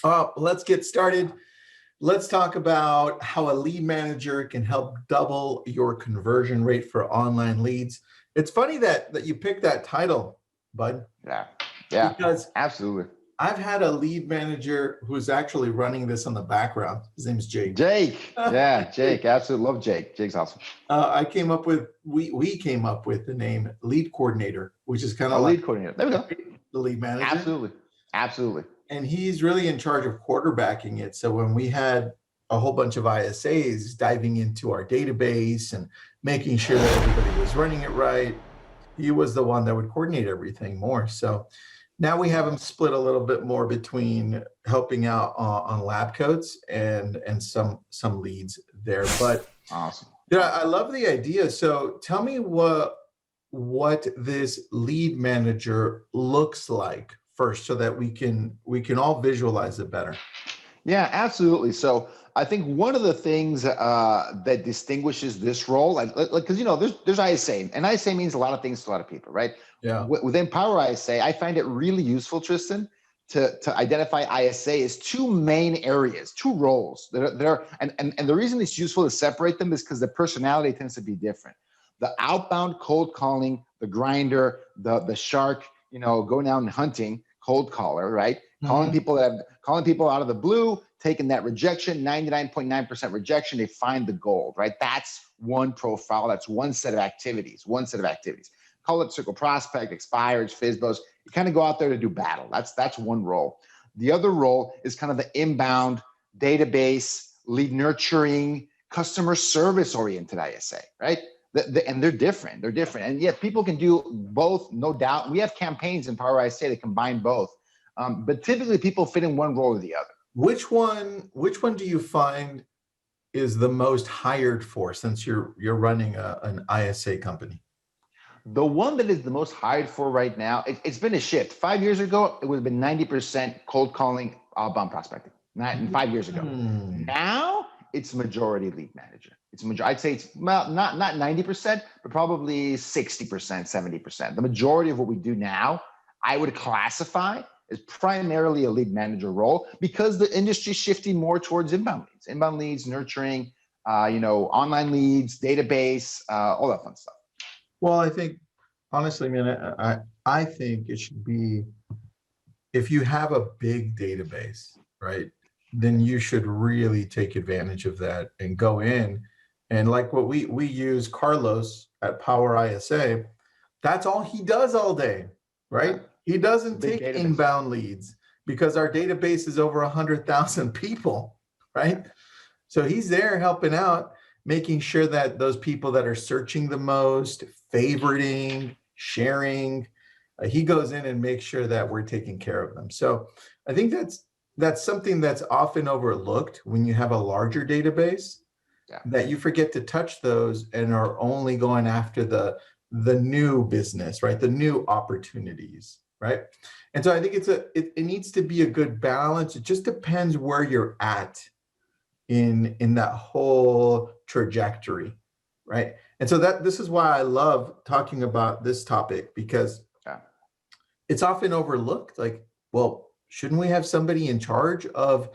Let's get started. Let's talk about how a lead manager can help double your conversion rate for online leads. It's funny that you picked that title, bud. Yeah, because absolutely. I've had a lead manager who's actually running this on the background. His name's Jake. Jake, absolutely love Jake. Jake's awesome. We came up with the name lead coordinator, which is kind of like lead coordinator. There we go. The lead manager. Absolutely. And he's really in charge of quarterbacking it. So when we had a whole bunch of ISAs diving into our database and making sure that everybody was running it right, he was the one that would coordinate everything more. So now we have him split a little bit more between helping out on lab coats and some leads there. But awesome. Yeah, I love the idea. So tell me what this lead manager looks like first, so that we can all visualize it better. Yeah, absolutely. So I think one of the things that distinguishes this role, like because there's ISA, and ISA means a lot of things to a lot of people, right? Yeah. Within PowerISA, I find it really useful, Tristan, to identify ISA as two main areas, two roles that are and the reason it's useful to separate them is because the personality tends to be different. The outbound cold calling, the grinder, the shark, going out and hunting, cold caller, right? Mm-hmm. Calling people out of the blue, taking that rejection, 99.9% rejection, they find the gold, right? That's one profile. That's one set of activities. Call it circle prospect, expireds, FISBOs. You kind of go out there to do battle. That's one role. The other role is kind of the inbound database, lead nurturing, customer service oriented ISA, right? And they're different. And yet people can do both, no doubt. We have campaigns in PowerISA that combine both. But typically people fit in one role or the other. Which one do you find is the most hired for, since you're running an ISA company? The one that is the most hired for right now, it's been a shift. 5 years ago, it would have been 90% cold calling, outbound prospecting. 5 years ago. Now it's majority lead manager. I'd say it's not 90%, but probably 60%, 70%. The majority of what we do now, I would classify as primarily a lead manager role, because the industry's shifting more towards inbound leads, nurturing, online leads, database, all that fun stuff. Well, I think, honestly, man, I think it should be, if you have a big database, right, then you should really take advantage of that and go in. And like what we use Carlos at PowerISA, that's all he does all day, right? He doesn't take inbound leads because our database is over 100,000 people, right? So he's there helping out, making sure that those people that are searching the most, favoriting, sharing, he goes in and makes sure that we're taking care of them. So I think that's something that's often overlooked when you have a larger database, that you forget to touch those and are only going after the new business, right? The new opportunities, right? And so I think it needs to be a good balance. It just depends where you're at in that whole trajectory, right? And so this is why I love talking about this topic, because it's often overlooked. Like, well, shouldn't we have somebody in charge of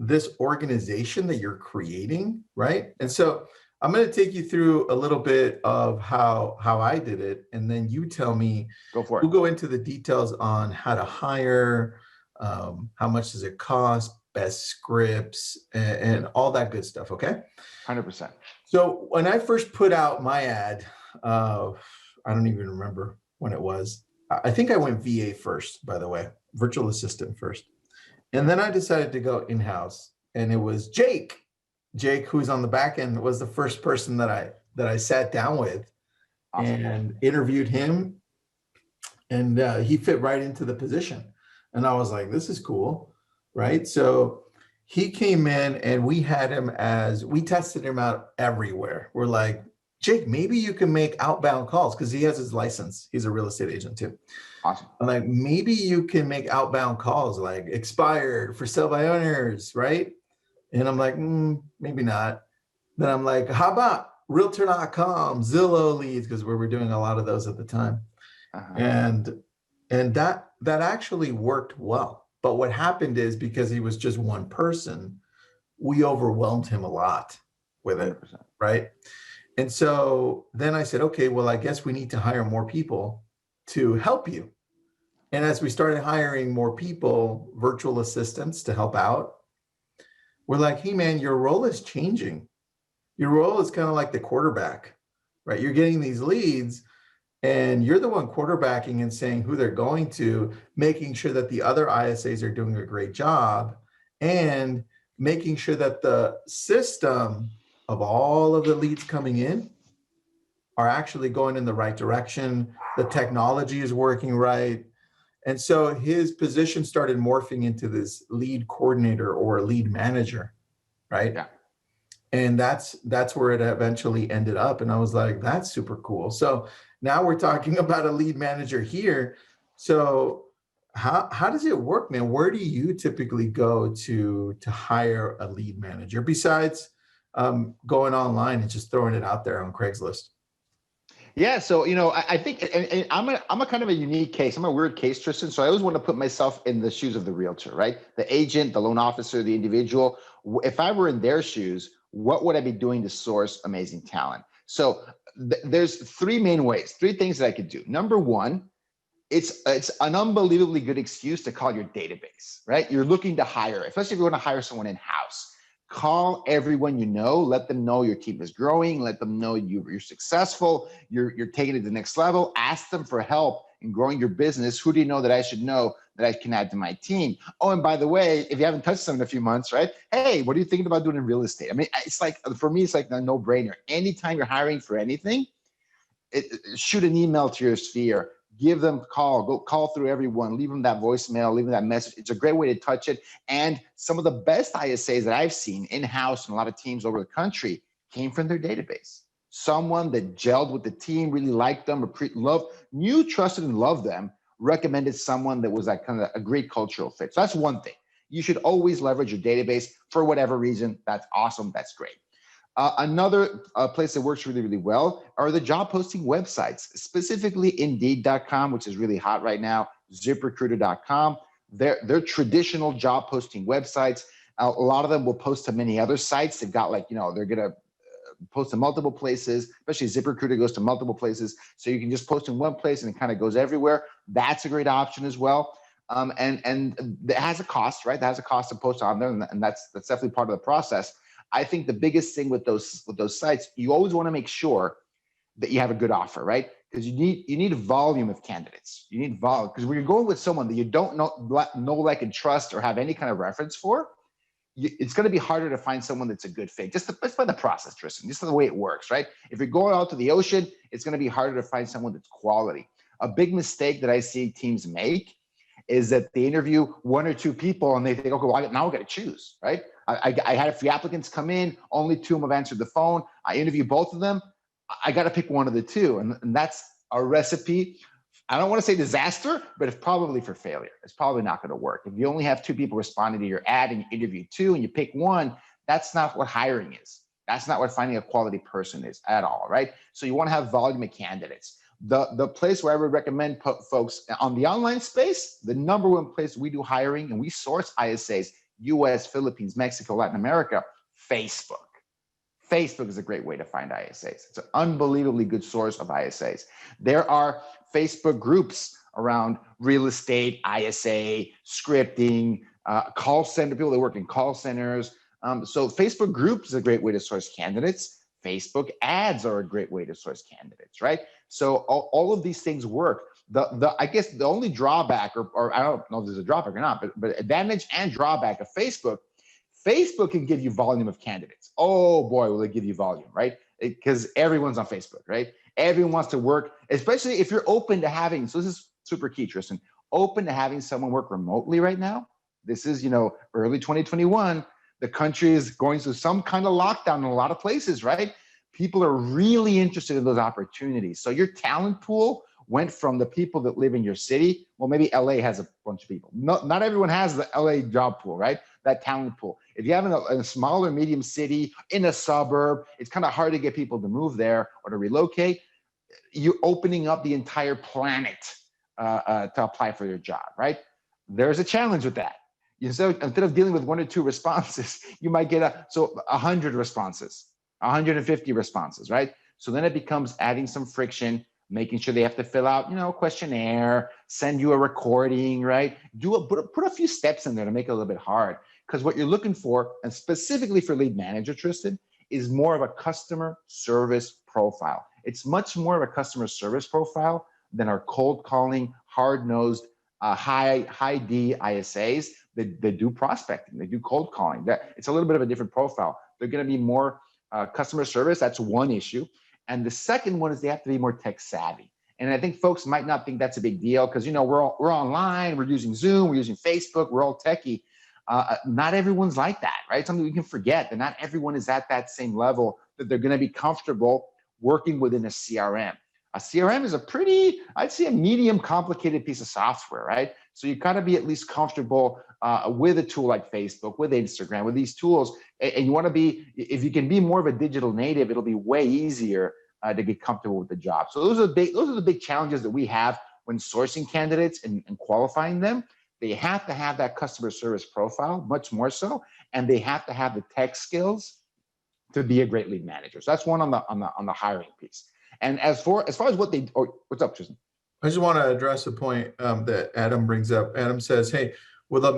this organization that you're creating, right? And so I'm going to take you through a little bit of how I did it, and then you tell me. Go for it. We'll go into the details on how to hire, how much does it cost, best scripts, and all that good stuff, okay? 100%. So when I first put out my ad, I don't even remember when it was. I think I went VA first, by the way, virtual assistant first. And then I decided to go in-house, and it was Jake, who's on the back end, was the first person that I sat down with. Awesome. And interviewed him, and he fit right into the position. And I was like, this is cool, right? So he came in, and we tested him out everywhere. We're like, Jake, maybe you can make outbound calls, because he has his license. He's a real estate agent too. Awesome. I'm like, maybe you can make outbound calls, like expired, for sale by owners, right? And I'm like, maybe not. Then I'm like, how about Realtor.com, Zillow leads, because we were doing a lot of those at the time. And that actually worked well. But what happened is because he was just one person, we overwhelmed him a lot with it, 100%. right? And so then I said, okay, well, I guess we need to hire more people to help you. And as we started hiring more people, virtual assistants to help out, we're like, hey, man, your role is changing. Your role is kind of like the quarterback, right? You're getting these leads and you're the one quarterbacking and saying who they're going to, making sure that the other ISAs are doing a great job, and making sure that the system of all of the leads coming in are actually going in the right direction. The technology is working right. And so his position started morphing into this lead coordinator or lead manager, right? Yeah. And that's where it eventually ended up. And I was like, that's super cool. So now we're talking about a lead manager here. So how does it work, man? Where do you typically go to hire a lead manager besides going online and just throwing it out there on Craigslist? Yeah, so I think, and I'm a kind of a unique case. I'm a weird case, Tristan. So I always want to put myself in the shoes of the realtor, right? The agent, the loan officer, the individual. If I were in their shoes, what would I be doing to source amazing talent? So there's three main ways, three things that I could do. Number one, it's an unbelievably good excuse to call your database, right? You're looking to hire, especially if you want to hire someone in-house. Call everyone you know, let them know your team is growing, let them know you're successful, you're taking it to the next level, ask them for help in growing your business. Who do you know that I should know that I can add to my team? Oh, and by the way, if you haven't touched them in a few months, right? Hey, what are you thinking about doing in real estate? I mean, it's like, for me, it's like a no-brainer. Anytime you're hiring for anything, shoot an email to your sphere, give them a call, go call through everyone, leave them that voicemail, leave them that message. It's a great way to touch it. And some of the best ISAs that I've seen in-house and a lot of teams over the country came from their database. Someone that gelled with the team, really liked them, knew, trusted, and loved them, recommended someone that was like kind of a great cultural fit. So that's one thing. You should always leverage your database for whatever reason. That's awesome. That's great. Another place that works really, really well are the job posting websites, specifically Indeed.com, which is really hot right now, ZipRecruiter.com. They're traditional job posting websites. A lot of them will post to many other sites. They've got they're going to post to multiple places, especially ZipRecruiter goes to multiple places. So you can just post in one place and it kind of goes everywhere. That's a great option as well. And it has a cost, right? That has a cost to post on there. And that's definitely part of the process. I think the biggest thing with those sites, you always want to make sure that you have a good offer, right? Because you need a volume of candidates. You need volume, because when you're going with someone that you don't know, like, and trust or have any kind of reference for, it's going to be harder to find someone that's a good fit. Just by the process, Tristan. Just the way it works, right? If you're going out to the ocean, it's going to be harder to find someone that's quality. A big mistake that I see teams make is that they interview one or two people and they think, okay, well, now I got to choose, right? I had a few applicants come in, only two of them have answered the phone. I interview both of them. I got to pick one of the two. And that's a recipe. I don't want to say disaster, but it's probably for failure. It's probably not going to work. If you only have two people responding to your ad and you interview two and you pick one, that's not what hiring is. That's not what finding a quality person is at all, right? So you want to have volume of candidates. The place where I would recommend folks on the online space, the number one place we do hiring and we source ISAs, US, Philippines, Mexico, Latin America, Facebook. Facebook is a great way to find ISAs. It's an unbelievably good source of ISAs. There are Facebook groups around real estate, ISA, scripting, call center, people that work in call centers. So Facebook groups is a great way to source candidates. Facebook ads are a great way to source candidates, right? So all of these things work. I guess the only drawback, or I don't know if there's a drawback or not, but advantage and drawback of Facebook can give you volume of candidates. Oh boy, will it give you volume, right? Because everyone's on Facebook, right? Everyone wants to work, especially if you're open to having, so this is super key, Tristan, open to having someone work remotely right now. This is, early 2021. The country is going through some kind of lockdown in a lot of places, right? People are really interested in those opportunities. So your talent pool went from the people that live in your city. Well, maybe LA has a bunch of people. Not everyone has the LA job pool, right? That talent pool. If you have in a smaller, medium city, in a suburb, it's kind of hard to get people to move there or to relocate. You're opening up the entire planet to apply for your job, right? There's a challenge with that. So instead of dealing with 1 or 2 responses, you might get 100 responses, 150 responses, right? So then it becomes adding some friction, making sure they have to fill out, a questionnaire, send you a recording, right? Put a few steps in there to make it a little bit hard. Because what you're looking for, and specifically for lead manager, Tristan, is more of a customer service profile. It's much more of a customer service profile than our cold calling, hard-nosed, high D ISAs that do prospecting, they do cold calling. It's a little bit of a different profile. They're going to be more customer service. That's one issue. And the second one is they have to be more tech savvy. And I think folks might not think that's a big deal because, we're online, we're using Zoom, we're using Facebook, we're all techie. Not everyone's like that, right? Something we can forget that not everyone is at that same level that they're going to be comfortable working within a CRM. A CRM is I'd say a medium complicated piece of software, right? So you got to be at least comfortable with a tool like Facebook, with Instagram, with these tools. And you want to be, if you can be more of a digital native, it'll be way easier to get comfortable with the job. So those are the big challenges that we have when sourcing candidates and qualifying them. They have to have that customer service profile, much more so, and they have to have the tech skills to be a great lead manager. So that's one on the hiring piece. And as far as what's up, Tristan? I just want to address a point that Adam brings up. Adam says, hey, with a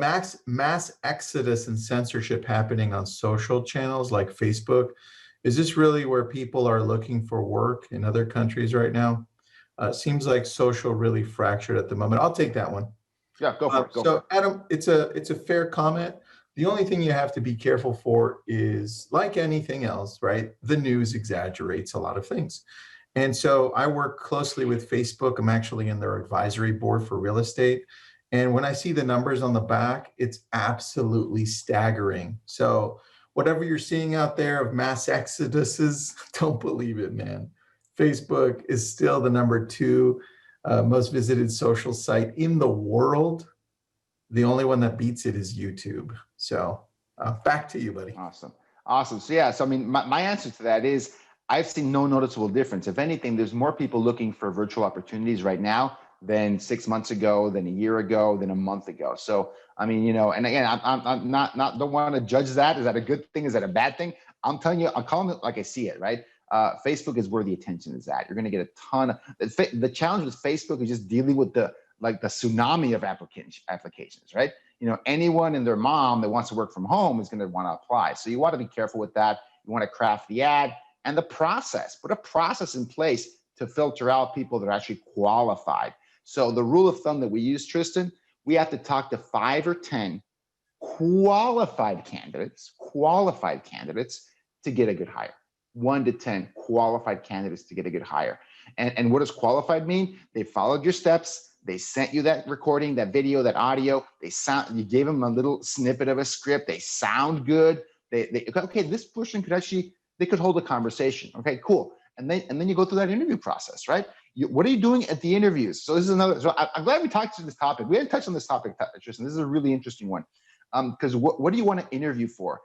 mass exodus and censorship happening on social channels like Facebook, is this really where people are looking for work in other countries right now? Seems like social really fractured at the moment. I'll take that one. Yeah, go for it. So Adam, it's a fair comment. The only thing you have to be careful for is, like anything else, right? The news exaggerates a lot of things. And so I work closely with Facebook. I'm actually in their advisory board for real estate. And when I see the numbers on the back, it's absolutely staggering. So whatever you're seeing out there of mass exoduses, don't believe it, man. Facebook is still the #2 most visited social site in the world. The only one that beats it is YouTube. So back to you, buddy. Awesome. So I mean, my answer to that is I've seen no noticeable difference. If anything, there's more people looking for virtual opportunities right now than 6 months ago, than a year ago, than a month ago. So, I mean, and again, I'm not don't want to judge that. Is that a good thing? Is that a bad thing? I'm telling you, I'm calling it like I see it, right? Facebook is where the attention is at. You're going to get a ton of, the challenge with Facebook is just dealing with the tsunami of applications, right? Anyone and their mom that wants to work from home is going to want to apply. So you want to be careful with that. You want to craft the ad and the process, put a process in place to filter out people that are actually qualified. So the rule of thumb that we use, Tristan, we have to talk to 5 or 10 qualified candidates to get a good hire. 1 to 10 qualified candidates to get a good hire. And what does qualified mean? They followed your steps. They sent you that recording, that video, that audio. You gave them a little snippet of a script. They sound good. Okay, this person they could hold a conversation. Okay, cool. And then you go through that interview process, right? What are you doing at the interviews? So this is another. So I'm glad we talked to this topic. We hadn't touched on this topic, Tristan. This is a really interesting one. Because what do you want to interview for?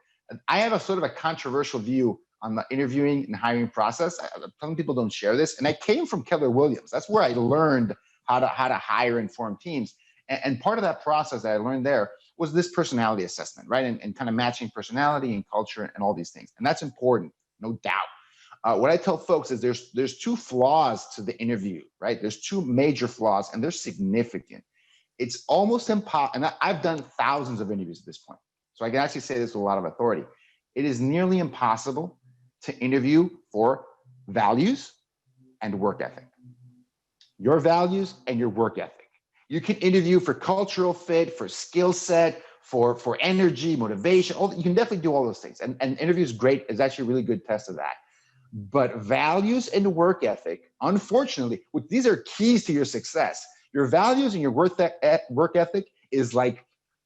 I have a sort of a controversial view on the interviewing and hiring process. Some people don't share this, and I came from Keller Williams. That's where I learned how to hire and form teams. And part of that process that I learned there was this personality assessment, right? And kind of matching personality and culture and all these things. And that's important, no doubt. What I tell folks is there's 2 flaws to the interview, right? There's 2 major flaws, and they're significant. It's almost impossible, and I've done thousands of interviews at this point, so I can actually say this with a lot of authority. It is nearly impossible to interview for values and work ethic. Your values and your work ethic. You can interview for cultural fit, for skill set, for energy, motivation. You can definitely do all those things. And interview is great. It's actually a really good test of that. But values and work ethic, unfortunately, these are keys to your success. Your values and your work ethic is like,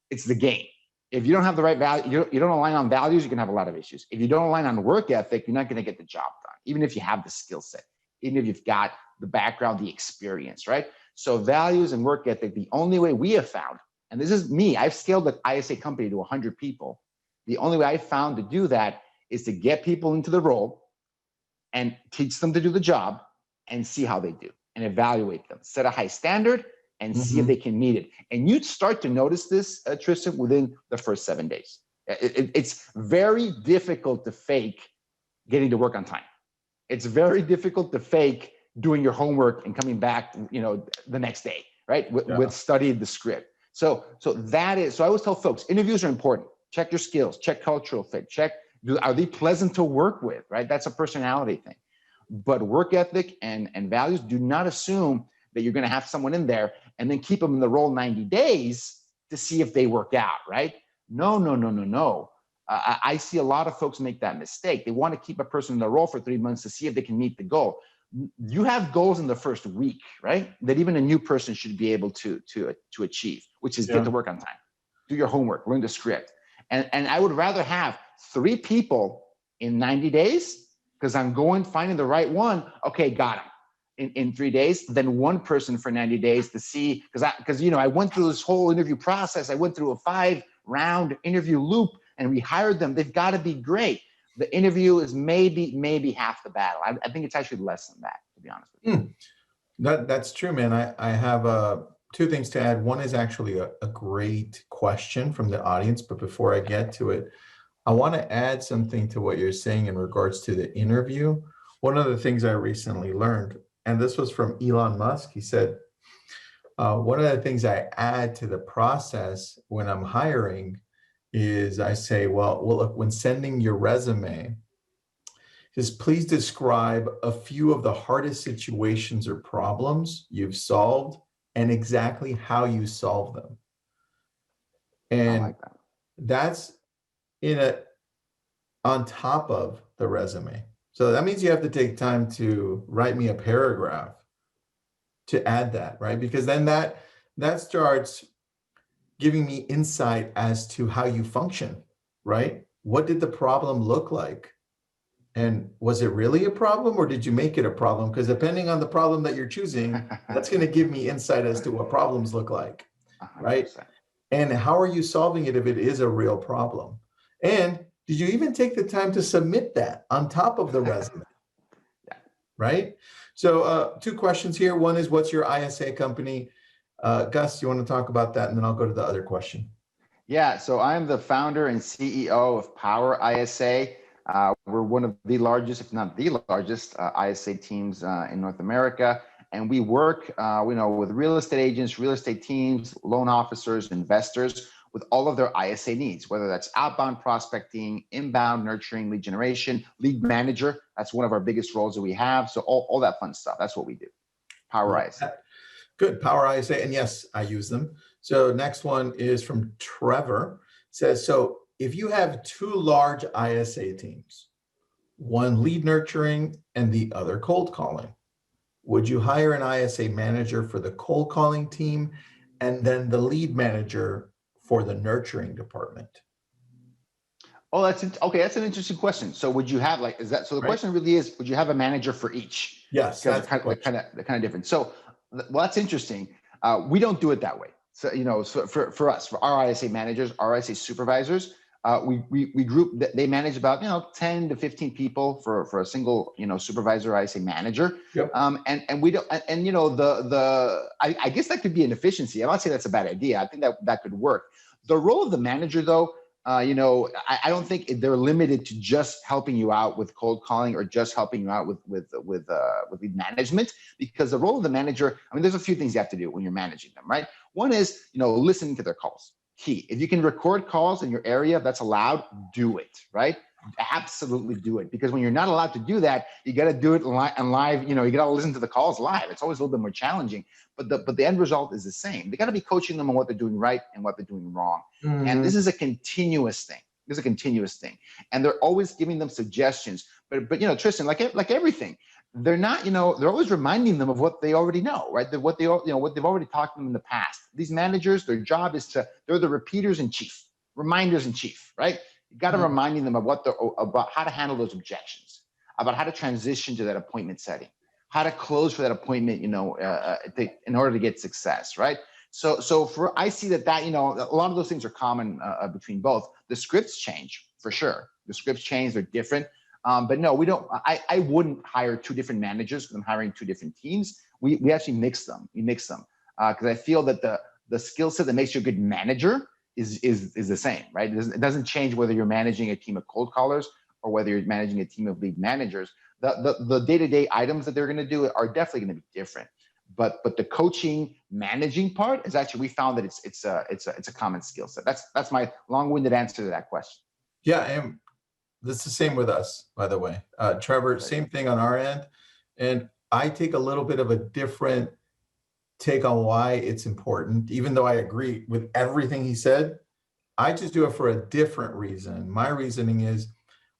it's the game. If you don't have the right value, you don't align on values, you can have a lot of issues. If you don't align on work ethic, you're not going to get the job done, even if you have the skill set, even if you've got the background, the experience, right? So values and work ethic, the only way we have found, and this is me, I've scaled the ISA company to 100 people. The only way I found to do that is to get people into the role and teach them to do the job and see how they do and evaluate them. Set a high standard and see if they can meet it. And you'd start to notice this, Tristan, within the first 7 days. It's very difficult to fake getting to work on time. It's very difficult to fake doing your homework and coming back, the next day, right? With studying the script. So I always tell folks, interviews are important. Check your skills, check cultural fit, are they pleasant to work with, right? That's a personality thing. But work ethic and values, do not assume that you're going to have someone in there and then keep them in the role 90 days to see if they work out, right? No. I see a lot of folks make that mistake. They want to keep a person in the role for 3 months to see if they can meet the goal. You have goals in the first week, right? That even a new person should be able to achieve, which is get to work on time, do your homework, learn the script. And I would rather have 3 people in 90 days, because I'm finding the right one. Okay, got him in 3 days, then 1 person for 90 days to see, because I went through this whole interview process. I went through a 5-round interview loop and we hired them. They've got to be great. The interview is maybe half the battle. I think it's actually less than that, to be honest with you. That's true, man. I have 2 things to add. One is actually a great question from the audience, but before I get to it, I want to add something to what you're saying in regards to the interview. One of the things I recently learned, and this was from Elon Musk, he said, one of the things I add to the process when I'm hiring is I say, well, look, when sending your resume, just please describe a few of the hardest situations or problems you've solved and exactly how you solve them. And I like that. That's on top of the resume. So that means you have to take time to write me a paragraph to add that, right? Because then that starts giving me insight as to how you function, right? What did the problem look like? And was it really a problem or did you make it a problem? Because depending on the problem that you're choosing, that's going to give me insight as to what problems look like, right? 100%. And how are you solving it if it is a real problem? And did you even take the time to submit that on top of the resume? Right? So 2 questions here. One is, what's your ISA company? Gus, you want to talk about that? And then I'll go to the other question. Yeah, so I'm the founder and CEO of PowerISA. We're one of the largest, if not the largest, ISA teams in North America. And we work with real estate agents, real estate teams, loan officers, investors with all of their ISA needs, whether that's outbound prospecting, inbound nurturing, lead generation, lead manager. That's one of our biggest roles that we have. So all that fun stuff. That's what we do. PowerISA. Good. PowerISA. And yes, I use them. So next one is from Trevor. Says, so if you have 2 large ISA teams, one lead nurturing and the other cold calling, would you hire an ISA manager for the cold calling team and then the lead manager for the nurturing department? Oh, that's an interesting question. So would you have the question really is, would you have a manager for each? Yes, that's kind of different. So, well, that's interesting. We don't do it that way. So, so for us, for our ISA managers, our ISA supervisors, we group, they manage about 10 to 15 people for a single supervisor ISA manager. Yep. And we don't, and I guess that could be an efficiency. I'm not saying that's a bad idea. I think that could work. The role of the manager, though, I don't think they're limited to just helping you out with cold calling or just helping you out with lead management, because the role of the manager, there's a few things you have to do when you're managing them, right? One is, listening to their calls. Key. If you can record calls in your area that's allowed, do it, right? Absolutely do it. Because when you're not allowed to do that, you got to do it live. You got to listen to the calls live. It's always a little bit more challenging, but the end result is the same. They got to be coaching them on what they're doing right and what they're doing wrong. Mm-hmm. And this is a continuous thing. And they're always giving them suggestions. But Tristan, like everything, they're not, they're always reminding them of what they already know, right? What they've already talked to them in the past. These managers, their job is they're the repeaters in chief, reminders in chief, right? You got to reminding them of about how to handle those objections, about how to transition to that appointment setting, how to close for that appointment, in order to get success, right? So I see that a lot of those things are common between both. The scripts change for sure. The scripts change, they're different. But no, we don't. I wouldn't hire 2 different managers because I'm hiring 2 different teams. We actually mix them. We mix them. because I feel that the skill set that makes you a good manager is the same, right? It doesn't change whether you're managing a team of cold callers or whether you're managing a team of lead managers. The day-to-day items that they're going to do are definitely going to be different. But the coaching, managing part is actually, we found that it's a common skill set. That's my long-winded answer to that question. Yeah, and that's the same with us, by the way. Trevor, same thing on our end. And I take a little bit of a different take on why it's important, even though I agree with everything he said. I just do it for a different reason. My reasoning is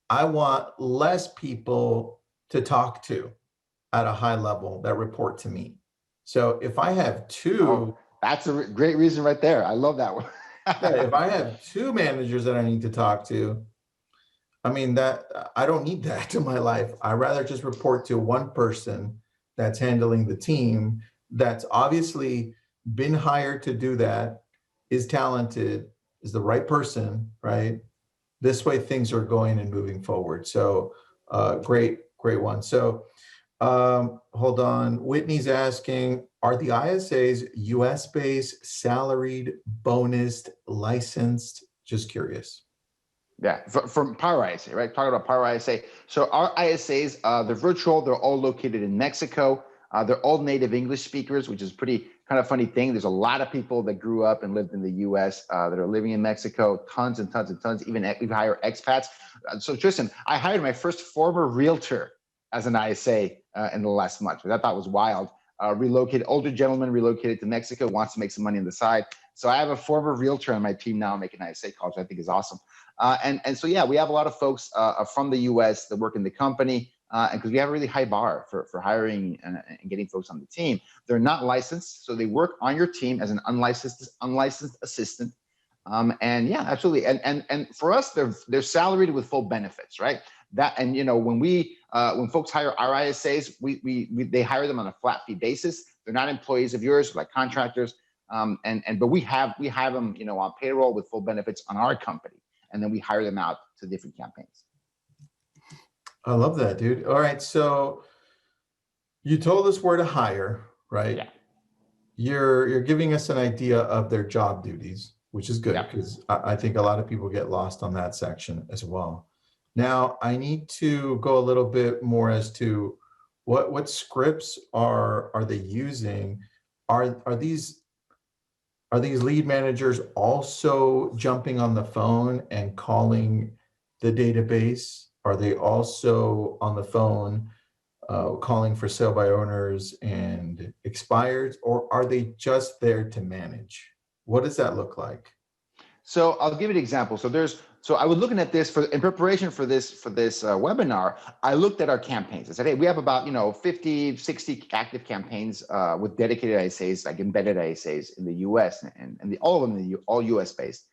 I want less people to talk to at a high level that report to me. So if I have two, that's a great reason right there. I love that one. yeah, if I have two managers that I need to talk to, I mean, that I don't need that in my life. I rather just report to one person that's handling the team, that's obviously been hired to do that, is talented, is the right person, right? This way things are going and moving forward. So great one. So hold on. Whitney's asking, are the ISAs US-based, salaried, bonused, licensed? Just curious. Yeah, from PowerISA, right? Talking about PowerISA. So our ISAs, they're virtual. They're all located in Mexico. They're all native English speakers, which is pretty kind of funny thing. There's a lot of people that grew up and lived in the U.S. That are living in Mexico. Tons and tons and tons. Even we hire expats. So Tristan, I hired my first former realtor as an ISA in the last month, which I thought was wild. Older gentleman relocated to Mexico, wants to make some money on the side. So I have a former realtor on my team now making ISA calls, which I think is awesome. And so, yeah, we have a lot of folks from the U.S. that work in the company, and because we have a really high bar for hiring and getting folks on the team. They're not licensed, so they work on your team as an unlicensed assistant. And yeah, absolutely. And for us, they're salaried with full benefits, right? That, and you know, when folks hire our ISAs, they hire them on a flat fee basis. They're not employees of yours, like contractors. But we have them, you know, on payroll with full benefits on our company. And then we hire them out to different campaigns. I love that, dude. All right. So you told us where to hire, right? Yeah. You're giving us an idea of their job duties, which is good because I think a lot of people get lost on that section as well. Now I need to go a little bit more as to what scripts are they using? Are these lead managers also jumping on the phone and calling the database? Are they also on the phone calling for sale by owners and expireds, or are they just there to manage? What does that look like? So I'll give you an example. So I was looking at this in preparation for this webinar. I looked at our campaigns. I said, hey, we have about 50, 60 active campaigns with dedicated ISAs, like embedded ISAs in the US, and all of them all US based.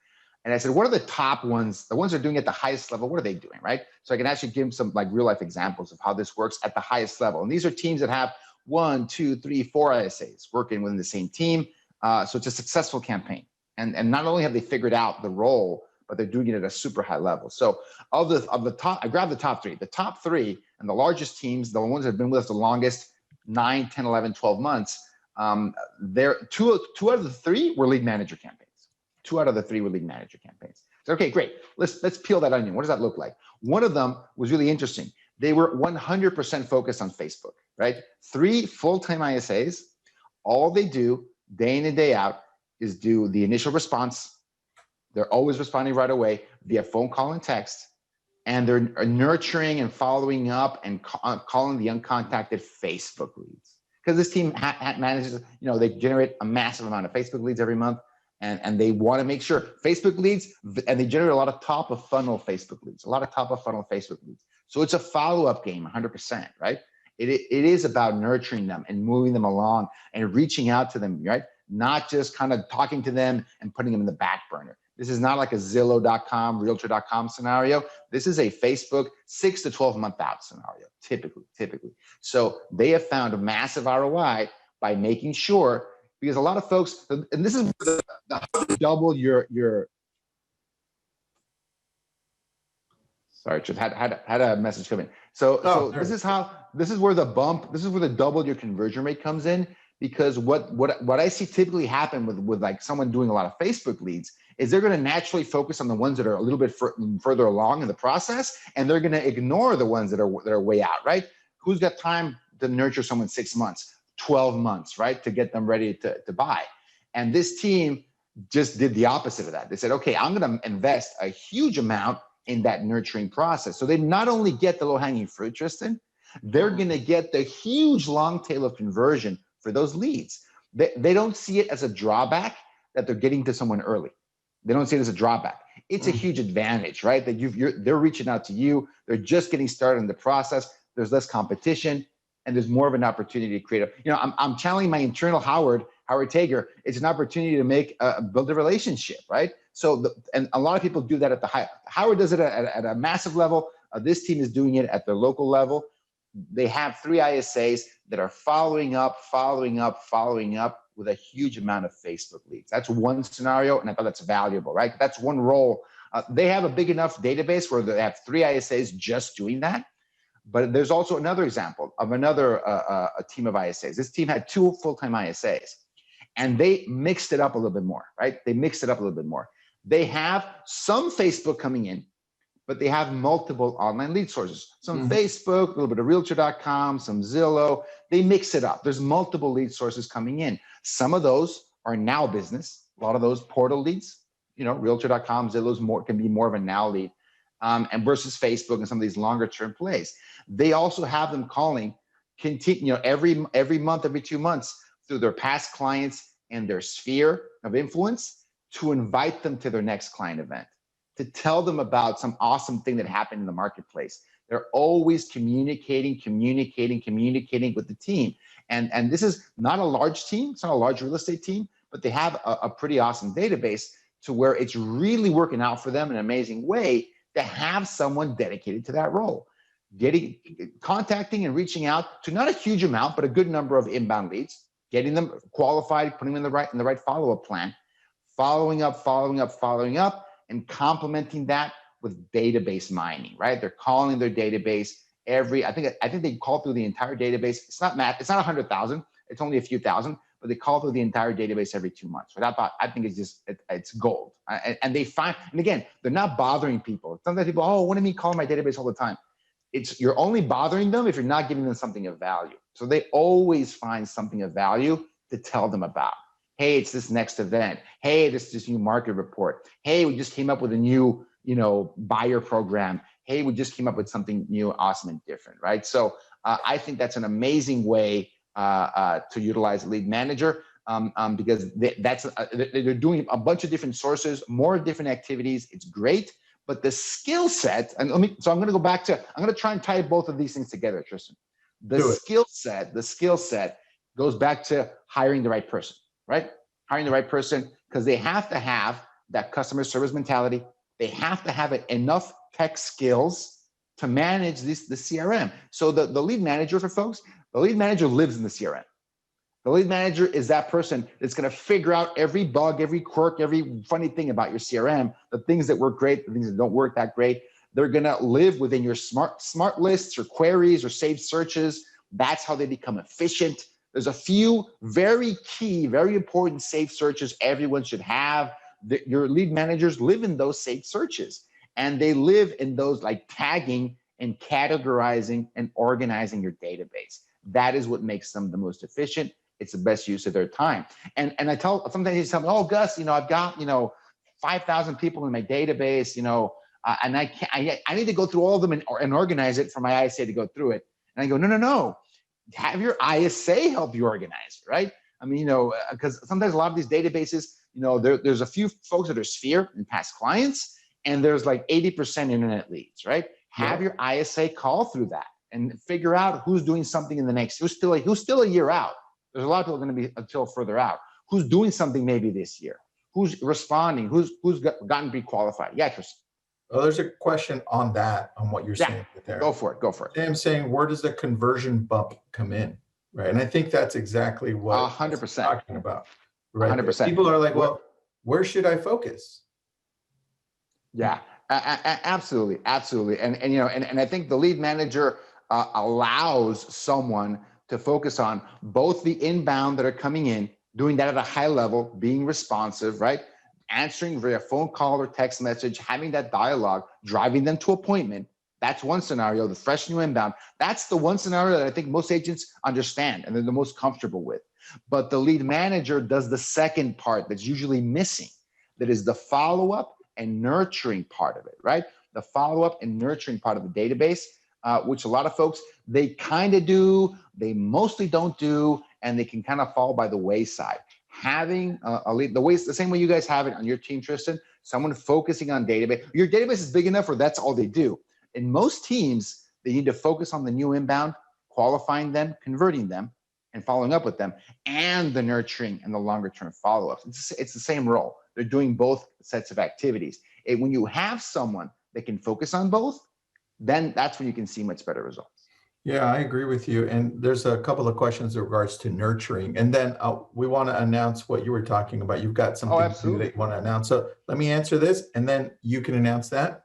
And I said, what are the top ones? The ones that are doing at the highest level, what are they doing, right? So I can actually give them some like real life examples of how this works at the highest level. And these are teams that have 1, 2, 3, 4 ISAs working within the same team. So it's a successful campaign. And not only have they figured out the role, but they're doing it at a super high level. So of the top, I grabbed the top three. The top three and the largest teams, the ones that have been with us the longest, 9, 10, 11, 12 months, they're two out of the three were lead manager campaigns. 2 out of the 3 were lead manager campaigns. So, okay, great. Let's peel that onion. What does that look like? One of them was really interesting. They were 100% focused on Facebook, right? 3 full-time ISAs. All they do day in and day out is do the initial response. They're always responding right away via phone call and text. And they're nurturing and following up and calling the uncontacted Facebook leads. Because this team manages, they generate a massive amount of Facebook leads every month. And they want to make sure Facebook leads, and they generate a lot of top of funnel Facebook leads, So it's a follow-up game, 100%, right? It is about nurturing them and moving them along and reaching out to them, right? Not just kind of talking to them and putting them in the back burner. This is not like a Zillow.com, Realtor.com scenario. This is a Facebook 6 to 12 month out scenario, typically. So they have found a massive ROI by making sure, because a lot of folks, and this is double your. Sorry, just had a message come in. So this is where the double your conversion rate comes in, because what I see typically happen with like someone doing a lot of Facebook leads is they're going to naturally focus on the ones that are a little bit further along in the process, and they're going to ignore the ones that are way out, right? Who's got time to nurture someone 6 months, 12 months, right, to get them ready to buy? And this team just did the opposite of that. They said, okay, I'm going to invest a huge amount in that nurturing process. So they not only get the low-hanging fruit, Tristan, they're going to get the huge long tail of conversion for those leads. They don't see it as a drawback that they're getting to someone early. They don't see it as a drawback. It's a huge advantage, right? That they're reaching out to you. They're just getting started in the process. There's less competition, and there's more of an opportunity to create I'm channeling my internal Howard Tager. It's an opportunity to build a relationship, right? So, and a lot of people do that at the high. Howard does it at a massive level. This team is doing it at the local level. They have 3 ISAs that are following up with a huge amount of Facebook leads. That's one scenario, and I thought that's valuable, right? That's one role. They have a big enough database where they have 3 ISAs just doing that. But there's also another example of another a team of ISAs. This team had 2 full-time ISAs, and they mixed it up a little bit more, right? They mixed it up a little bit more. They have some Facebook coming in, but they have multiple online lead sources. Some Facebook, a little bit of Realtor.com, some Zillow. They mix it up. There's multiple lead sources coming in. Some of those are now business. A lot of those portal leads, Realtor.com, Zillow's can be more of a now lead, and versus Facebook and some of these longer term plays. They also have them calling, every month, every 2 months through their past clients and their sphere of influence to invite them to their next client event, to tell them about some awesome thing that happened in the marketplace. They're always communicating with the team. And this is not a large team. It's not a large real estate team, but they have a pretty awesome database to where it's really working out for them in an amazing way to have someone dedicated to that role. Contacting and reaching out to not a huge amount, but a good number of inbound leads, getting them qualified, putting them in the right follow-up plan, following up, and complementing that with database mining, right? They're calling their database I think they call through the entire database. It's not 100,000. It's only a few thousand, but they call through the entire database every 2 months. Right? I think it's gold. And they find, and again, they're not bothering people. Sometimes people, what do you mean call my database all the time? You're only bothering them if you're not giving them something of value. So they always find something of value to tell them about. Hey, it's this next event. Hey, this new market report. Hey, we just came up with a new, buyer program. Hey, we just came up with something new, awesome, and different, right? So I think that's an amazing way to utilize a lead manager because they're doing a bunch of different sources, more different activities. It's great, but the skill set, I'm going to try and tie both of these things together, Tristan. The skill set goes back to hiring the right person, right? Hiring the right person, because they have to have that customer service mentality. They have to have enough tech skills to manage the CRM. So the lead manager for folks, the lead manager lives in the CRM. The lead manager is that person that's going to figure out every bug, every quirk, every funny thing about your CRM, the things that work great, the things that don't work that great. They're going to live within your smart lists or queries or saved searches. That's how they become efficient. There's a few very key, very important saved searches everyone should have. Your lead managers live in those saved searches, and they live in those like tagging and categorizing and organizing your database. That is what makes them the most efficient. It's the best use of their time. And sometimes you tell me, oh, Gus, I've got 5,000 people in my database, and I need to go through all of them and organize it for my ISA to go through it. And I go, no. Have your ISA help you organize it, right? I mean, because sometimes a lot of these databases, there's a few folks that are sphere and past clients, and there's like 80% internet leads, right? Have your ISA call through that and figure out who's doing something in the next, who's still a year out. There's a lot of people going to be until further out. Who's doing something maybe this year? Who's responding? Who's gotten pre-qualified? Yeah, Tristan. Well, there's a question on what you're saying there. Go for it. I'm saying, where does the conversion bump come in, right? And I think that's exactly what 100% I'm talking about, right? 100%. People are like, well, where should I focus? Yeah, absolutely. And I think the lead manager allows someone to focus on both the inbound that are coming in, doing that at a high level, being responsive, right? Answering via phone call or text message, having that dialogue, driving them to appointment. That's one scenario. The fresh new inbound, that's the one scenario that I think most agents understand and they're the most comfortable with. But the lead manager does the second part that's usually missing. That is the follow-up and nurturing part of it, right? The follow-up and nurturing part of the database, which a lot of folks, they kind of do, they mostly don't do, and they can kind of fall by the wayside. Having a lead, the same way you guys have it on your team, Tristan, someone focusing on database. Your database is big enough where that's all they do. In most teams, they need to focus on the new inbound, qualifying them, converting them, and following up with them, and the nurturing and the longer term follow-ups. It's the same role. They're doing both sets of activities. And when you have someone that can focus on both, then that's when you can see much better results. Yeah, I agree with you. And there's a couple of questions in regards to nurturing. And then we want to announce what you were talking about. You've got something that you want to announce. So let me answer this, and then you can announce that.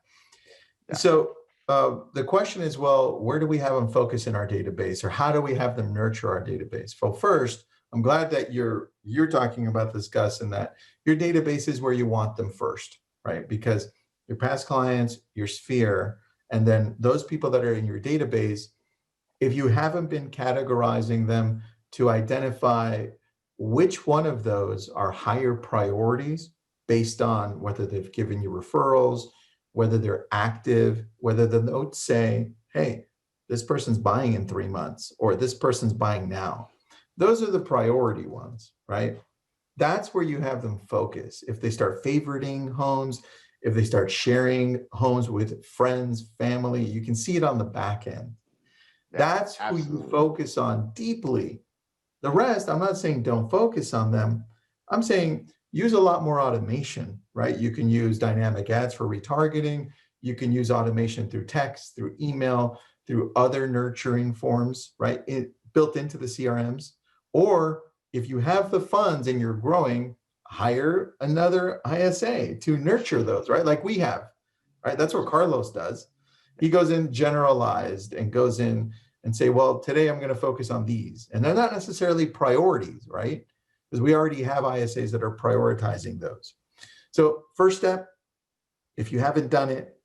Yeah. So the question is, well, where do we have them focus in our database, or how do we have them nurture our database? Well, first, I'm glad that you're talking about this, Gus, and that your database is where you want them first, right? Because your past clients, your sphere, and then those people that are in your database, if you haven't been categorizing them to identify which one of those are higher priorities based on whether they've given you referrals, whether they're active, whether the notes say, hey, this person's buying in 3 months, or this person's buying now. Those are the priority ones, right? That's where you have them focus. If they start favoriting homes, if they start sharing homes with friends, family, you can see it on the back end. That's who you focus on deeply. The rest, I'm not saying don't focus on them. I'm saying use a lot more automation, right? You can use dynamic ads for retargeting. You can use automation through text, through email, through other nurturing forms, right? Built into the CRMs. Or if you have the funds and you're growing, hire another ISA to nurture those, right? Like we have, right? That's what Carlos does. He goes in generalized and goes in and say, well, today I'm going to focus on these. And they're not necessarily priorities, right? Because we already have ISAs that are prioritizing those. So first step, if you haven't done it,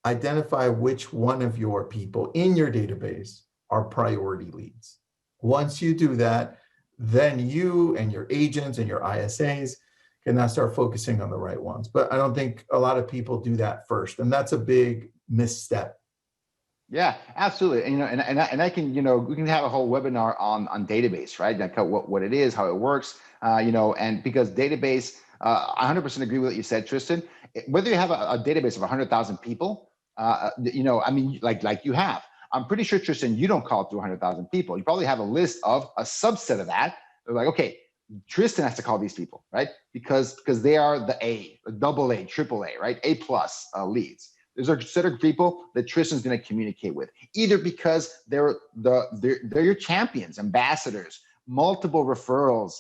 identify which one of your people in your database are priority leads. Once you do that, then you and your agents and your ISAs can now start focusing on the right ones. But I don't think a lot of people do that first. And that's a big misstep. Yeah, absolutely. And I can, we can have a whole webinar on database, right? Like what it is, how it works, and because database, I 100% agree with what you said, Tristan. Whether you have a database of 100,000 people, like you have, I'm pretty sure, Tristan, you don't call through 100,000 people. You probably have a list of a subset of that. They're like, okay, Tristan has to call these people, right? Because they are the A, double A, triple A, right? A+ leads. There's a set of people that Tristan's going to communicate with, either because they're your champions, ambassadors, multiple referrals.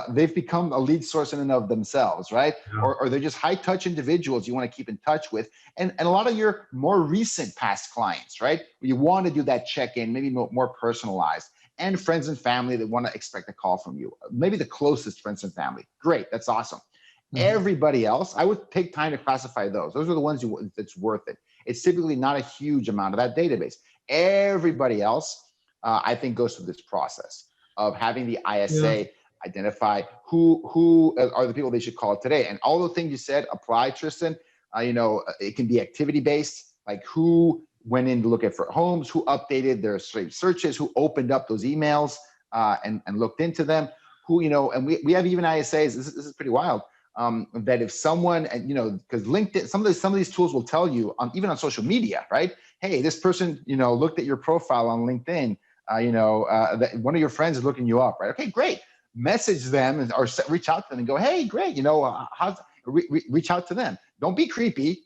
They've become a lead source in and of themselves, right? Yeah. Or they're just high touch individuals you want to keep in touch with, and a lot of your more recent past clients, right? You want to do that check-in, maybe more personalized, and friends and family that want to expect a call from you. Maybe the closest friends and family. Great, that's awesome. Mm-hmm. Everybody else, I would take time to classify those. Those are the ones that's worth it. It's typically not a huge amount of that database. Everybody else, I think, goes through this process of having the ISA identify who are the people they should call today. And all the things you said apply, Tristan. It can be activity based, like who went in to look at for homes, who updated their searches, who opened up those emails and looked into them, and we have even ISAs. This is pretty wild. That if someone, because LinkedIn, some of these tools will tell you even on social media, right? Hey, this person, looked at your profile on LinkedIn. That one of your friends is looking you up, right? Okay, great. Message them or reach out to them and go, hey, great. Reach out to them. Don't be creepy.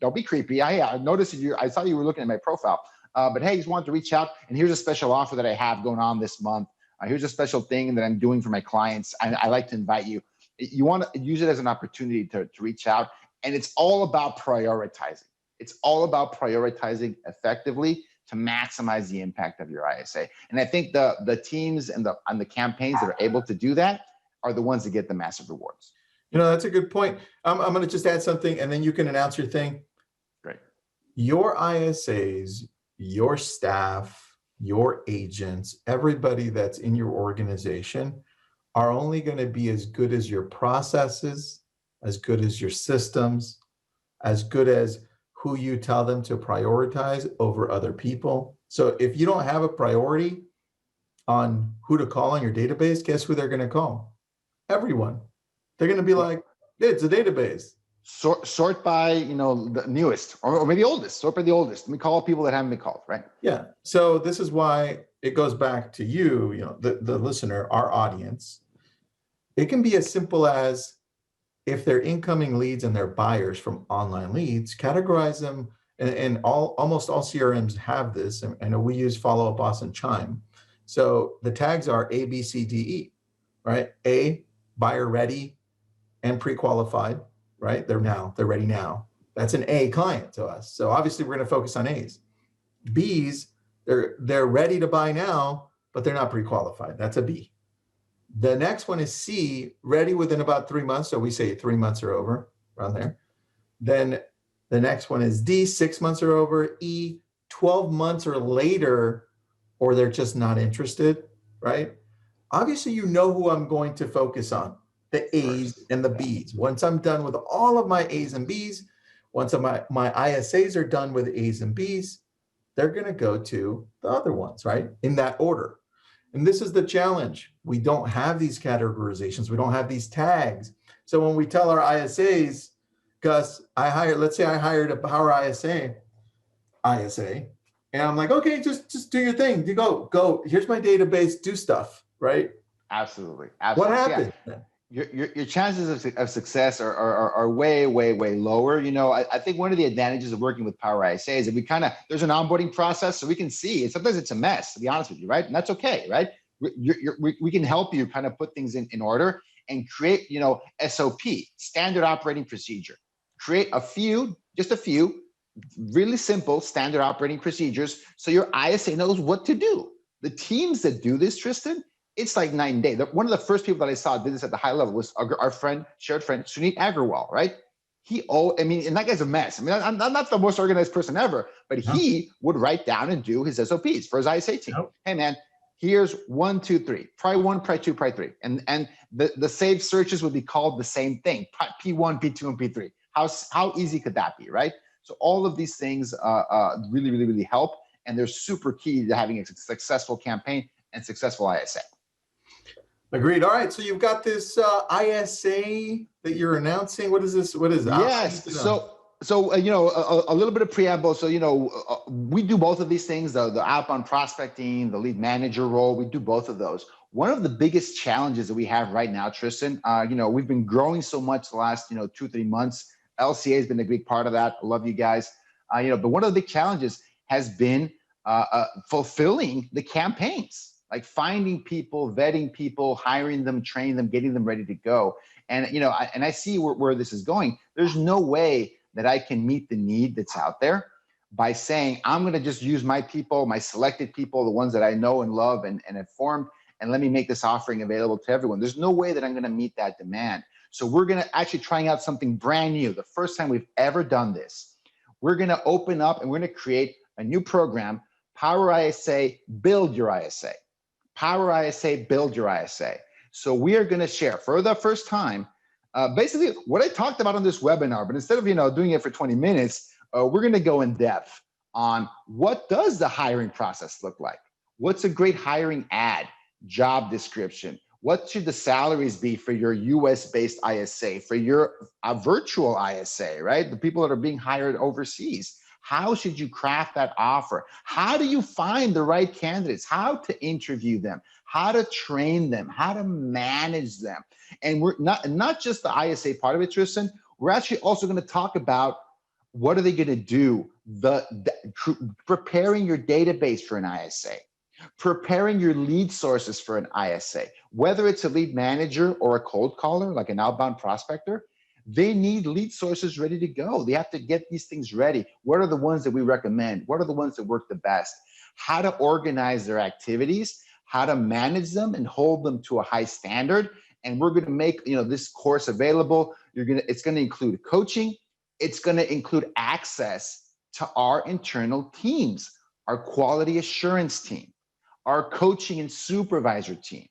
I noticed I saw you were looking at my profile, but hey, just wanted to reach out. And here's a special offer that I have going on this month. Here's a special thing that I'm doing for my clients. I like to invite you. You want to use it as an opportunity to reach out. And it's all about prioritizing. It's all about prioritizing effectively to maximize the impact of your ISA. And I think the teams and the campaigns that are able to do that are the ones that get the massive rewards. You know, that's a good point. I'm going to just add something and then you can announce your thing. Great. Your ISAs, your staff, your agents, everybody that's in your organization are only going to be as good as your processes, as good as your systems, as good as who you tell them to prioritize over other people. So if you don't have a priority on who to call on your database, guess who they're going to call? Everyone. They're going to be like, it's a database. Sort by, you know, the newest or maybe oldest. Sort by the oldest. We call people that haven't been called, right? Yeah. So this is why it goes back to you, you know, the listener, our audience. It can be as simple as, if they're incoming leads and they're buyers from online leads, categorize them, and almost all CRMs have this. And I know we use Follow Up Boss and Chime. So the tags are A, B, C, D, E, right? A, buyer ready and pre-qualified, right? They're ready now. That's an A client to us. So obviously we're going to focus on A's. B's, they're ready to buy now, but they're not pre-qualified. That's a B. The next one is C, ready within about 3 months. So we say 3 months or over, around there. Then the next one is D, 6 months or over. E, 12 months or later, or they're just not interested, right? Obviously, you know who I'm going to focus on, the A's and the B's. Once I'm done with all of my A's and B's, once my ISAs are done with A's and B's, they're going to go to the other ones, right? In that order. And this is the challenge. We don't have these categorizations. We don't have these tags. So when we tell our ISAs, Gus, let's say I hired a PowerISA, and I'm like, okay, just do your thing. You go, here's my database, do stuff, right? Absolutely. What happened? Yeah. Your chances of success are way, way, way lower. You know, I think one of the advantages of working with PowerISA is that there's an onboarding process, so we can see, and sometimes it's a mess, to be honest with you, right? And that's okay, right? We can help you kind of put things in order and create, you know, SOP, standard operating procedure. Create just a few really simple standard operating procedures so your ISA knows what to do. The teams that do this, Tristan, it's like night and day. One of the first people that I saw did this at the high level was our shared friend, Sunit Agarwal, right? And that guy's a mess. I mean, I'm not the most organized person ever, but he would write down and do his SOPs for his ISA team. Hey, man, here's 1, 2, 3, pry 1, pry 2, pry 3. And the saved searches would be called the same thing, P1, P2, and P3. How easy could that be, right? So all of these things really, really, really help. And they're super key to having a successful campaign and successful ISA. Agreed. All right. So you've got this ISA that you're announcing. What is this? What is that? Yes. So you know, a little bit of preamble. So, you know, we do both of these things, the outbound prospecting, the lead manager role. We do both of those. One of the biggest challenges that we have right now, Tristan, you know, we've been growing so much the last, 2-3 months. LCA has been a big part of that. I love you guys. You know, but one of the big challenges has been fulfilling the campaigns. Like finding people, vetting people, hiring them, training them, getting them ready to go. And, you know, I see where this is going. There's no way that I can meet the need that's out there by saying, I'm going to just use my people, my selected people, the ones that I know and love and have formed, and let me make this offering available to everyone. There's no way that I'm going to meet that demand. So we're going to actually trying out something brand new. The first time we've ever done this. We're going to open up and we're going to create a new program, PowerISA, Build Your ISA. PowerISA, Build Your ISA. So we are going to share for the first time, basically what I talked about on this webinar, but instead of, doing it for 20 minutes, we're going to go in depth on what does the hiring process look like? What's a great hiring ad, job description? What should the salaries be for your US-based ISA, for your virtual ISA, right? The people that are being hired overseas. How should you craft that offer? How do you find the right candidates? How to interview them? How to train them? How to manage them? And we're not just the ISA part of it, Tristan. We're actually also going to talk about what are they going to do? Preparing your database for an ISA, preparing your lead sources for an ISA, whether it's a lead manager or a cold caller, like an outbound prospector. They need lead sources ready to go. They have to get these things ready. What are the ones that we recommend? What are the ones that work the best? How to organize their activities, how to manage them and hold them to a high standard. And we're going to make, this course available. It's going to include coaching. It's going to include access to our internal teams, our quality assurance team, our coaching and supervisor team,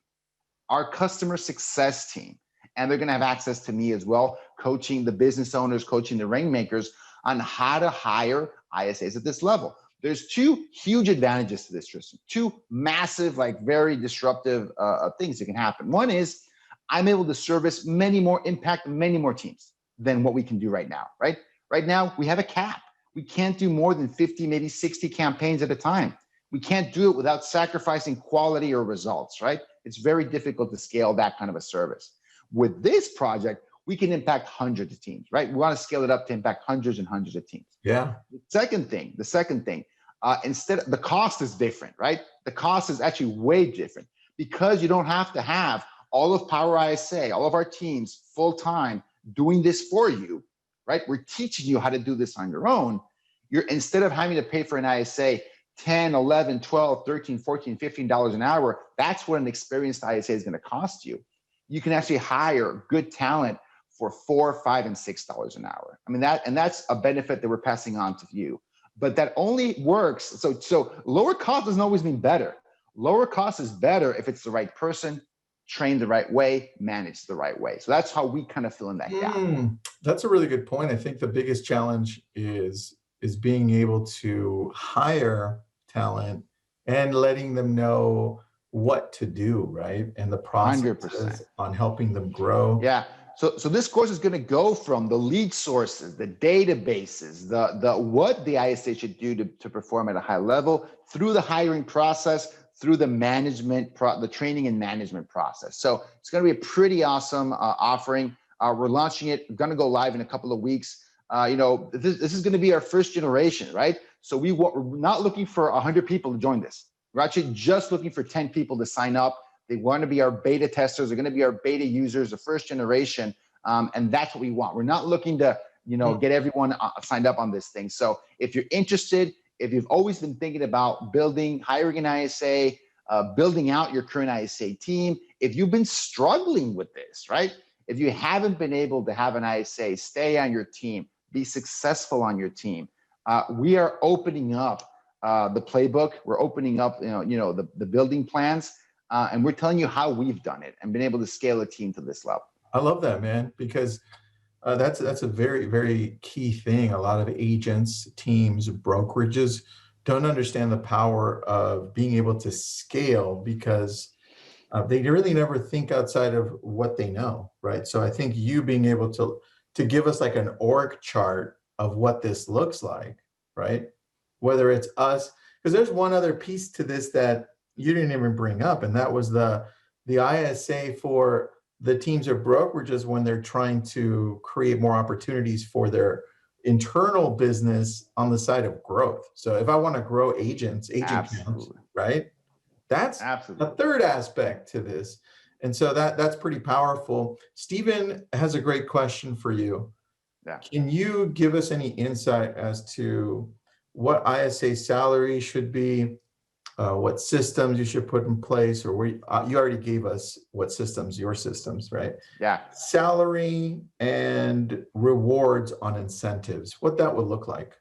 our customer success team. And they're going to have access to me as well, coaching the business owners, coaching the rainmakers on how to hire ISAs at this level. There's two huge advantages to this, Tristan. Two massive, very disruptive things that can happen. One is I'm able to service impact many more teams than what we can do right now, right? Right now, we have a cap. We can't do more than 50, maybe 60 campaigns at a time. We can't do it without sacrificing quality or results, right? It's very difficult to scale that kind of a service. With this project, we can impact hundreds of teams, right? We want to scale it up to impact hundreds and hundreds of teams. Yeah. The second thing, the cost is different, right? The cost is actually way different because you don't have to have all of PowerISA, all of our teams full-time doing this for you, right? We're teaching you how to do this on your own. Instead of having to pay for an ISA 10, 11, 12, 13, 14, $15 an hour, that's what an experienced ISA is going to cost you. You can actually hire good talent for $4, $5, and $6 an hour. I mean, that's a benefit that we're passing on to you. But that only works. So lower cost doesn't always mean better. Lower cost is better if it's the right person, trained the right way, managed the right way. So that's how we kind of fill in that gap. That's a really good point. I think the biggest challenge is being able to hire talent and letting them know what to do, right? And the process 100%. on helping them grow. Yeah. So this course is going to go from the lead sources, the databases, the what the ISA should do to perform at a high level, through the hiring process, through the the training and management process. So it's going to be a pretty awesome offering. We're launching it. We're going to go live in a couple of weeks. This is going to be our first generation, right? So we're not looking for 100 people to join this. We're actually just looking for 10 people to sign up. They want to be our beta testers. They're going to be our beta users, the first generation. And that's what we want. We're not looking to, get everyone signed up on this thing. So if you're interested, if you've always been thinking about hiring an ISA, building out your current ISA team, if you've been struggling with this, right? If you haven't been able to have an ISA stay on your team, be successful on your team, we are opening up the playbook. We're opening up, the building plans, and we're telling you how we've done it and been able to scale a team to this level. I love that, man, because that's a very, very key thing. A lot of agents, teams, brokerages don't understand the power of being able to scale because they really never think outside of what they know, right? So I think you being able to give us like an org chart of what this looks like, right? Whether it's us, because there's one other piece to this that you didn't even bring up, and that was the ISA for the teams or brokerages when they're trying to create more opportunities for their internal business on the side of growth. So if I want to grow agent counts, right? That's a third aspect to this. And so that's pretty powerful. Stephen has a great question for you. Yeah. Can you give us any insight as to what ISA salary should be, what systems you should put in place, or you already gave us what systems, your systems, right? Yeah. Salary and rewards on incentives, what that would look like.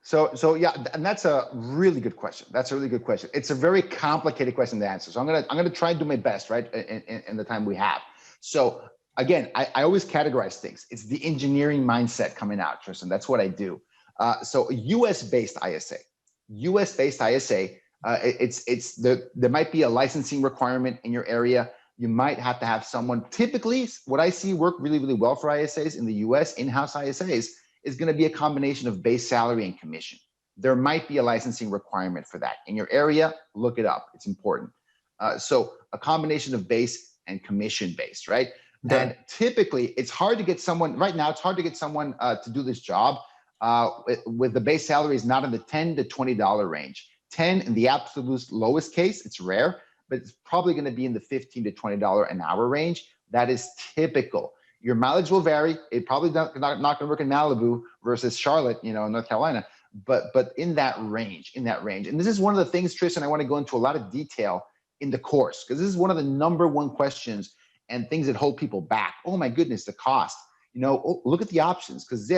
So yeah, and that's a really good question. That's a really good question. It's a very complicated question to answer. So I'm gonna try and do my best, right, in the time we have. So again, I always categorize things. It's the engineering mindset coming out, Tristan. That's what I do. So a US-based ISA, there might be a licensing requirement in your area. You might have to have someone. Typically, what I see work really, really well for ISAs in the US, in-house ISAs, is going to be a combination of base salary and commission. There might be a licensing requirement for that. In your area, look it up. It's important. So a combination of base and commission based, right? Okay. And typically, it's hard to get someone, right now, it's hard to get someone to do this job with the base salary is not in the $10 to $20 range. 10 in the absolute lowest case, it's rare, but it's probably going to be in the $15 to $20 an hour range. That is typical. Your mileage will vary. It probably not going to work in Malibu versus Charlotte, in North Carolina, but in that range. And this is one of the things, Tristan, I want to go into a lot of detail in the course, because this is one of the #1 questions and things that hold people back. Oh my goodness, the cost. Look at the options, because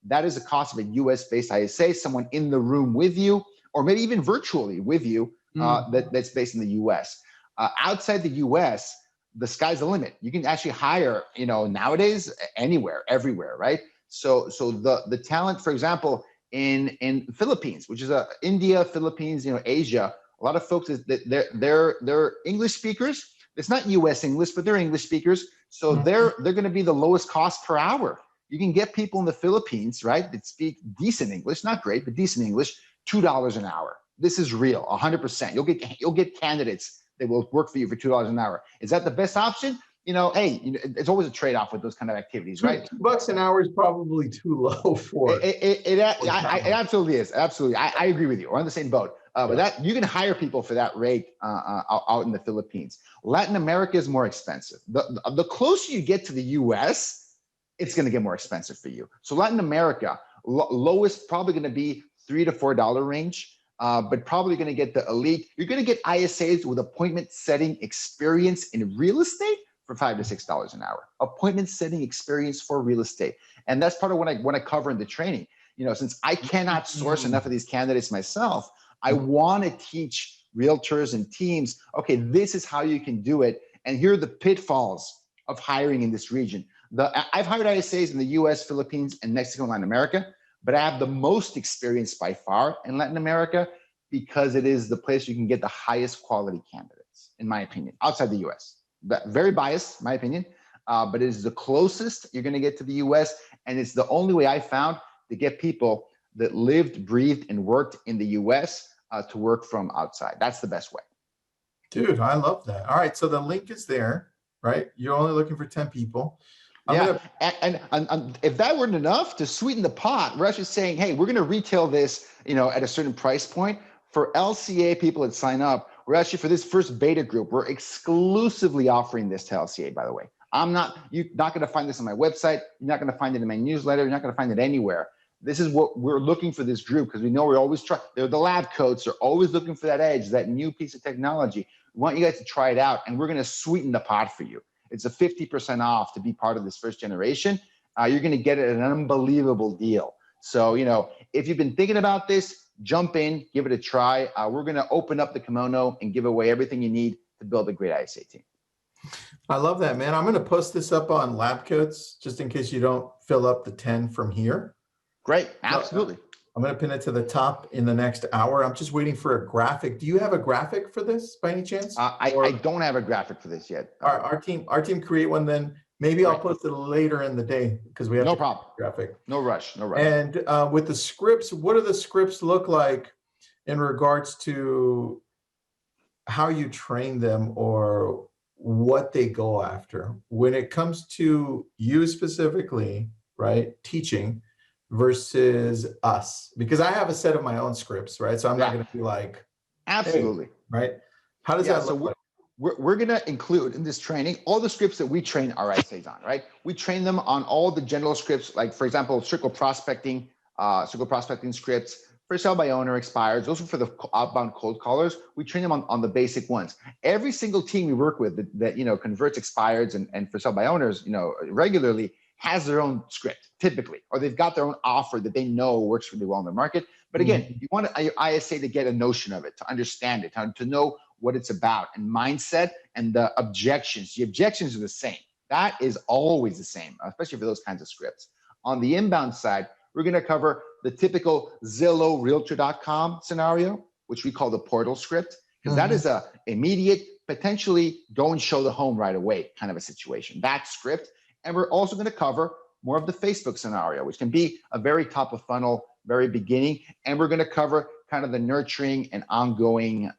that is the cost of a US-based ISA, someone in the room with you, or maybe even virtually with you, that's based in the US. Outside the US, the sky's the limit. You can actually hire, nowadays anywhere, everywhere, right? So the talent, for example, in Philippines, which is India, Philippines, Asia, a lot of folks they're English speakers. It's not US English, but they're English speakers. So they're going to be the lowest cost per hour. You can get people in the Philippines, right, that speak decent English, not great, but decent English, $2 an hour. This is real, 100%. You'll get candidates that will work for you for $2 an hour. Is that the best option? It's always a trade-off with those kind of activities, right? $2 an hour is probably too low for it. It absolutely is. Absolutely. I agree with you. We're on the same boat. But that you can hire people for that rate out in the Philippines. Latin America is more expensive. The closer you get to the US, it's going to get more expensive for you. So Latin America, lowest probably going to be $3 to $4 range. But probably going to get the elite. You're going to get ISAs with appointment setting experience in real estate for $5 to $6 an hour. Appointment setting experience for real estate. And that's part of what I want to cover in the training. Since I cannot source enough of these candidates myself, I want to teach realtors and teams, okay, this is how you can do it. And here are the pitfalls of hiring in this region. I've hired ISAs in the US, Philippines, and Mexico and Latin America. But I have the most experience by far in Latin America because it is the place you can get the highest quality candidates, in my opinion, outside the US. Very biased, my opinion, but it is the closest you're going to get to the US. And it's the only way I found to get people that lived, breathed, and worked in the US to work from outside. That's the best way. Dude, I love that. All right. So the link is there, right? You're only looking for 10 people. And if that weren't enough to sweeten the pot, we're actually saying, hey, we're going to retail this, at a certain price point. For LCA people that sign up, we're actually, for this first beta group, we're exclusively offering this to LCA, by the way. You're not going to find this on my website. You're not going to find it in my newsletter. You're not going to find it anywhere. This is what we're looking for this group, because we know we're always they're the lab coats. They're always looking for that edge, that new piece of technology. We want you guys to try it out, and we're going to sweeten the pot for you. It's a 50% off to be part of this first generation. You're going to get it at an unbelievable deal. So, if you've been thinking about this, jump in, give it a try. We're going to open up the kimono and give away everything you need to build a great ISA team. I love that, man. I'm going to post this up on LabCoats just in case you don't fill up the 10 from here. Great. Absolutely. I'm going to pin it to the top in the next hour. I'm just waiting for a graphic. Do you have a graphic for this by any chance? I don't have a graphic for this yet. Our team create one, then maybe I'll post it later in the day because we have no problem. Graphic. No rush. And with the scripts, what do the scripts look like in regards to how you train them or what they go after when it comes to you specifically, right? Teaching versus us, because I have a set of my own scripts, right? So I'm not going to be like, absolutely, hey, right? How does that look like? We're going to include in this training all the scripts that we train our ISAs on, right? We train them on all the general scripts, like, for example, circle prospecting scripts, for sale by owner, expireds. Those are for the outbound cold callers. We train them on the basic ones. Every single team we work with that converts expireds and for sale by owners, regularly, has their own script typically, or they've got their own offer that they know works really well in the market. But again, you want your ISA to get a notion of it, to understand it, to know what it's about, and mindset and the objections. The objections are the same. That is always the same, especially for those kinds of scripts. On the inbound side, we're going to cover the typical Zillow Realtor.com scenario, which we call the portal script, because that is a immediate, potentially go and show the home right away kind of a situation. That script. And we're also going to cover more of the Facebook scenario, which can be a very top of funnel, very beginning. And we're going to cover kind of the nurturing and ongoing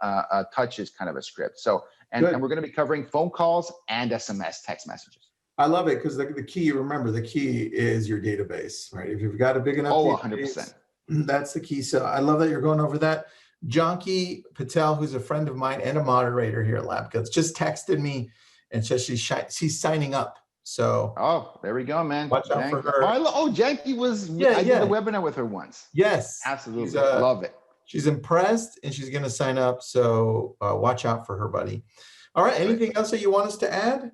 touches kind of a script. So, and we're going to be covering phone calls and SMS text messages. I love it because the key, remember, the key is your database, right? If you've got a big enough database, 100%. That's the key. So I love that you're going over that. Janki Patel, who's a friend of mine and a moderator here at LabCoats, just texted me and says she's signing up So Oh, there we go, man. watch out for her. Jackie was, Yeah, I yeah. did the webinar with her once. Yes, Absolutely. she's, Love it. she's impressed and she's going to sign up. So watch out for her, buddy. All right. Anything else that you want us to add?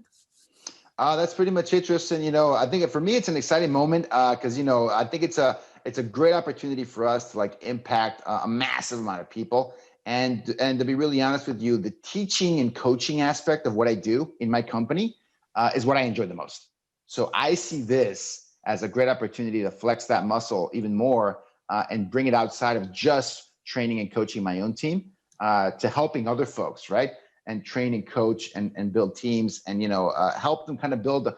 That's pretty much it, Tristan. You know, I think for me, it's an exciting moment because, you know, I think it's a great opportunity for us to like impact a massive amount of people. And to be really honest with you, the teaching and coaching aspect of what I do in my company is what I enjoy the most. So I see this as a great opportunity to flex that muscle even more and bring it outside of just training and coaching my own team to helping other folks, right? And train and coach and build teams and, you know, help them kind of build.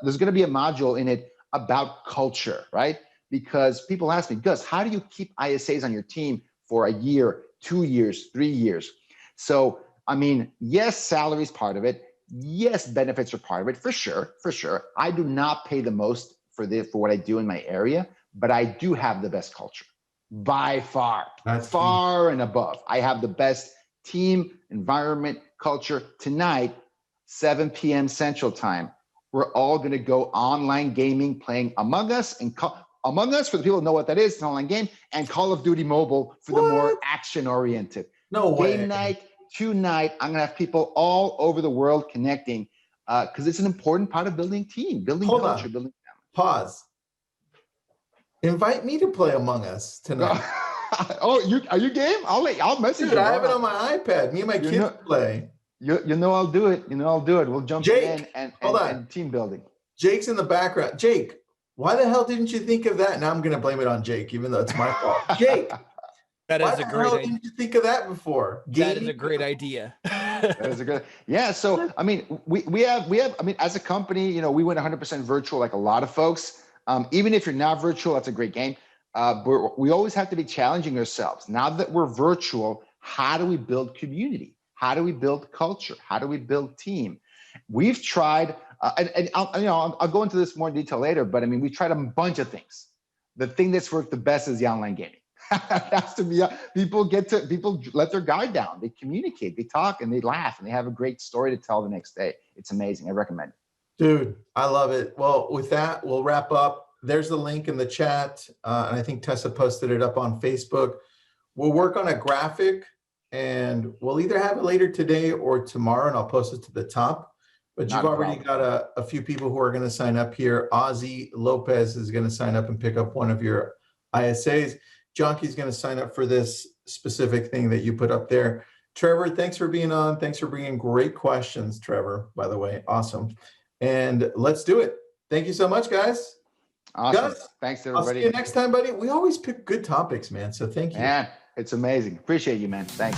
There's going to be a module in it about culture, right? Because people ask me, Gus, how do you keep ISAs on your team for a year, 2 years, 3 years? So, I mean, yes, salary is part of it. Yes, benefits are part of it, for sure, for sure. I do not pay the most for what I do in my area, but I do have the best culture by far, far and above. I have the best team, environment, culture. Tonight, 7 p.m. Central Time, we're all going to go online gaming, playing Among Us and Among Us, for the people who know what that is, it's an online game, and Call of Duty Mobile for the more action-oriented. No way. Game night, tonight, I'm going to have people all over the world connecting because it's an important part of building team, building culture, building family. Pause. Invite me to play Among Us tonight. Oh, are you game? I'll message Dude, you. I have it on my iPad. Me and my kids play. You know I'll do it. You know I'll do it. We'll jump in and team building. Jake's in the background. Jake, why the hell didn't you think of that? Now I'm going to blame it on Jake, even though it's my fault. Jake, that is a great idea. Didn't you think of that before? That is a great idea. That is a good. Yeah. So I mean, we have. I mean, as a company, you know, we went 100% virtual, like a lot of folks. Even if you're not virtual, that's a great game. But we always have to be challenging ourselves. Now that we're virtual, how do we build community? How do we build culture? How do we build team? We've tried, and I'll go into this more in detail later, but I mean, we tried a bunch of things. The thing that's worked the best is the online gaming. It has to be, people let their guard down. They communicate, they talk, and they laugh, and they have a great story to tell the next day. It's amazing. I recommend it. Dude, I love it. Well, with that, we'll wrap up. There's the link in the chat. And I think Tessa posted it up on Facebook. We'll work on a graphic and we'll either have it later today or tomorrow, and I'll post it to the top. But you've already got a few people who are going to sign up here. Ozzy Lopez is going to sign up and pick up one of your ISAs. Jonky's going to sign up for this specific thing that you put up there. Trevor, thanks for being on. Thanks for bringing great questions, Trevor, by the way. Awesome. And let's do it. Thank you so much, guys. Awesome. Gus, thanks, everybody. I'll see you next time, buddy. We always pick good topics, man. So thank you. Man, it's amazing. Appreciate you, man. Thanks.